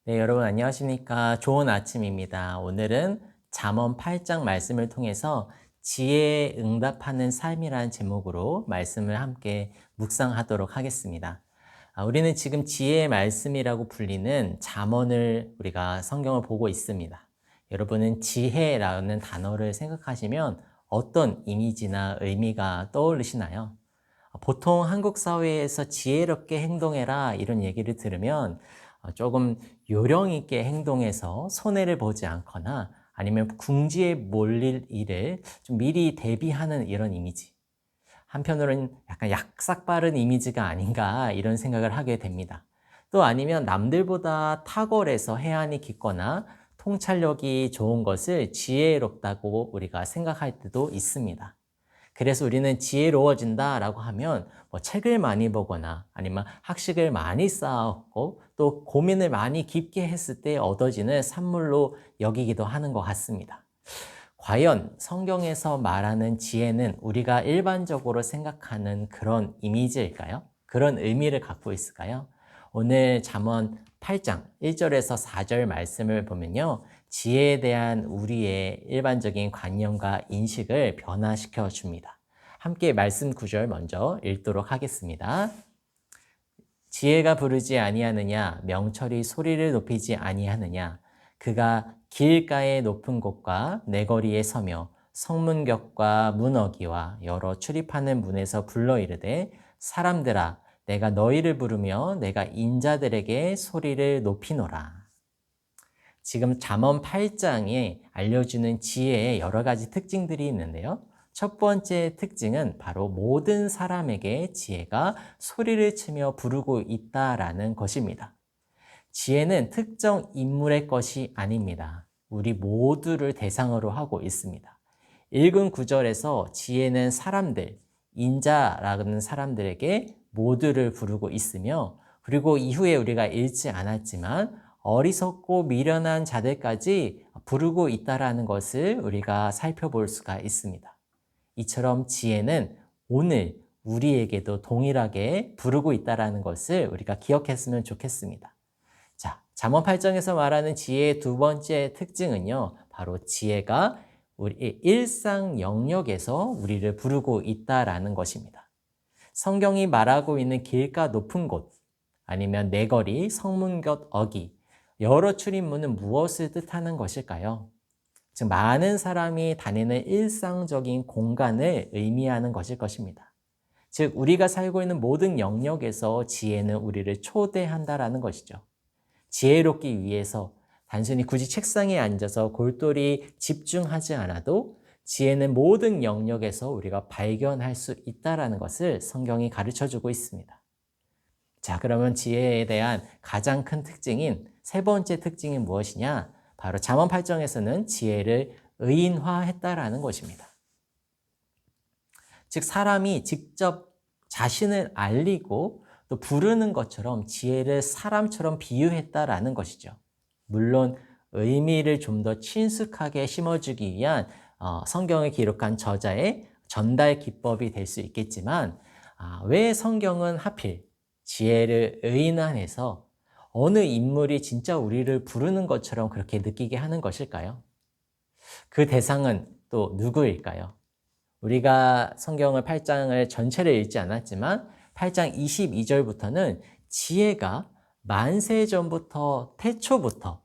네, 여러분 안녕하십니까? 좋은 아침입니다. 오늘은 잠언 8장 말씀을 통해서 지혜에 응답하는 삶이라는 제목으로 말씀을 함께 묵상하도록 하겠습니다. 우리는 지금 지혜의 말씀이라고 불리는 잠언을 우리가 성경을 보고 있습니다. 여러분은 지혜라는 단어를 생각하시면 어떤 이미지나 의미가 떠오르시나요? 보통 한국 사회에서 지혜롭게 행동해라 이런 얘기를 들으면 조금 요령 있게 행동해서 손해를 보지 않거나 아니면 궁지에 몰릴 일을 좀 미리 대비하는 이런 이미지. 한편으로는 약간 약삭빠른 이미지가 아닌가 이런 생각을 하게 됩니다. 또 아니면 남들보다 탁월해서 해안이 깊거나 통찰력이 좋은 것을 지혜롭다고 우리가 생각할 때도 있습니다. 그래서 우리는 지혜로워진다라고 하면 책을 많이 보거나 아니면 학식을 많이 쌓았고 또 고민을 많이 깊게 했을 때 얻어지는 산물로 여기기도 하는 것 같습니다. 과연 성경에서 말하는 지혜는 우리가 일반적으로 생각하는 그런 이미지일까요? 그런 의미를 갖고 있을까요? 오늘 잠언 8장 1절에서 4절 말씀을 보면요. 지혜에 대한 우리의 일반적인 관념과 인식을 변화시켜 줍니다. 함께 말씀 구절 먼저 읽도록 하겠습니다. 지혜가 부르지 아니하느냐, 명철이 소리를 높이지 아니하느냐, 그가 길가의 높은 곳과 내거리에 서며 성문격과 문어기와 여러 출입하는 문에서 불러 이르되 사람들아 내가 너희를 부르며 내가 인자들에게 소리를 높이노라. 지금 잠언 8장에 알려주는 지혜의 여러 가지 특징들이 있는데요. 첫 번째 특징은 바로 모든 사람에게 지혜가 소리를 치며 부르고 있다라는 것입니다. 지혜는 특정 인물의 것이 아닙니다. 우리 모두를 대상으로 하고 있습니다. 읽은 구절에서 지혜는 사람들, 인자라는 사람들에게 모두를 부르고 있으며 그리고 이후에 우리가 읽지 않았지만 어리석고 미련한 자들까지 부르고 있다라는 것을 우리가 살펴볼 수가 있습니다. 이처럼 지혜는 오늘 우리에게도 동일하게 부르고 있다라는 것을 우리가 기억했으면 좋겠습니다. 자, 잠언 8장에서 말하는 지혜의 두 번째 특징은요. 바로 지혜가 우리의 일상 영역에서 우리를 부르고 있다라는 것입니다. 성경이 말하고 있는 길가 높은 곳, 아니면 내거리, 성문곁 어기, 여러 출입문은 무엇을 뜻하는 것일까요? 즉, 많은 사람이 다니는 일상적인 공간을 의미하는 것일 것입니다. 즉, 우리가 살고 있는 모든 영역에서 지혜는 우리를 초대한다라는 것이죠. 지혜롭기 위해서 단순히 굳이 책상에 앉아서 골똘히 집중하지 않아도 지혜는 모든 영역에서 우리가 발견할 수 있다는 것을 성경이 가르쳐주고 있습니다. 자, 그러면 지혜에 대한 가장 큰 특징인 세 번째 특징이 무엇이냐? 바로 잠언 8장에서는 지혜를 의인화했다라는 것입니다. 즉, 사람이 직접 자신을 알리고 또 부르는 것처럼 지혜를 사람처럼 비유했다라는 것이죠. 물론 의미를 좀 더 친숙하게 심어주기 위한 성경을 기록한 저자의 전달 기법이 될 수 있겠지만 왜 성경은 하필 지혜를 의인화해서 어느 인물이 진짜 우리를 부르는 것처럼 그렇게 느끼게 하는 것일까요? 그 대상은 또 누구일까요? 우리가 성경을 8장을 전체를 읽지 않았지만 8장 22절부터는 지혜가 만세 전부터 태초부터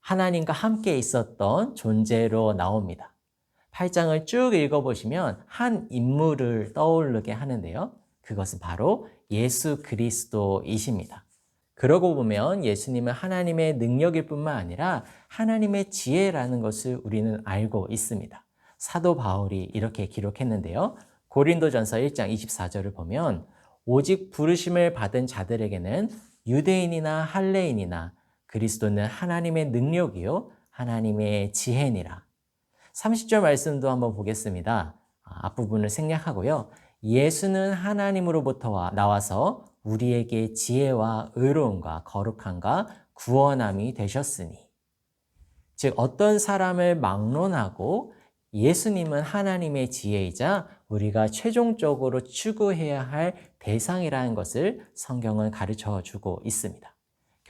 하나님과 함께 있었던 존재로 나옵니다. 8장을 쭉 읽어보시면 한 인물을 떠오르게 하는데요. 그것은 바로 예수 그리스도이십니다. 그러고 보면 예수님은 하나님의 능력일 뿐만 아니라 하나님의 지혜라는 것을 우리는 알고 있습니다. 사도 바울이 이렇게 기록했는데요. 고린도전서 1장 24절을 보면 오직 부르심을 받은 자들에게는 유대인이나 할레인이나 그리스도는 하나님의 능력이요 하나님의 지혜니라. 30절 말씀도 한번 보겠습니다. 앞부분을 생략하고요. 예수는 하나님으로부터 나와서 우리에게 지혜와 의로움과 거룩함과 구원함이 되셨으니. 즉 어떤 사람을 막론하고 예수님은 하나님의 지혜이자 우리가 최종적으로 추구해야 할 대상이라는 것을 성경은 가르쳐 주고 있습니다.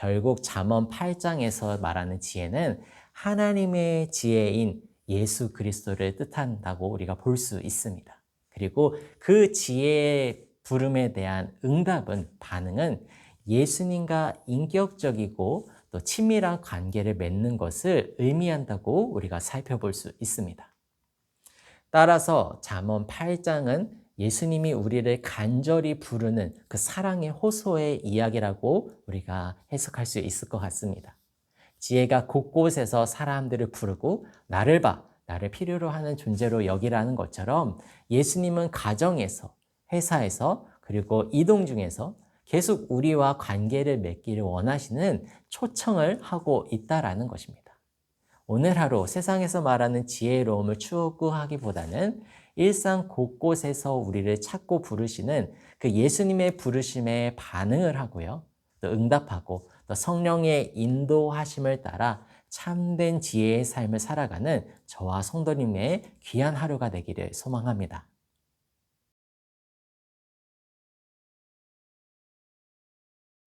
결국 잠언 8장에서 말하는 지혜는 하나님의 지혜인 예수 그리스도를 뜻한다고 우리가 볼 수 있습니다. 그리고 그 지혜의 부름에 대한 응답은, 반응은 예수님과 인격적이고 또 친밀한 관계를 맺는 것을 의미한다고 우리가 살펴볼 수 있습니다. 따라서 잠언 8장은 예수님이 우리를 간절히 부르는 그 사랑의 호소의 이야기라고 우리가 해석할 수 있을 것 같습니다. 지혜가 곳곳에서 사람들을 부르고 나를 봐, 나를 필요로 하는 존재로 여기라는 것처럼 예수님은 가정에서, 회사에서, 그리고 이동 중에서 계속 우리와 관계를 맺기를 원하시는 초청을 하고 있다라는 것입니다. 오늘 하루 세상에서 말하는 지혜로움을 추구하기보다는 일상 곳곳에서 우리를 찾고 부르시는 그 예수님의 부르심에 반응을 하고요. 또 응답하고 또 성령의 인도하심을 따라 참된 지혜의 삶을 살아가는 저와 성도님의 귀한 하루가 되기를 소망합니다.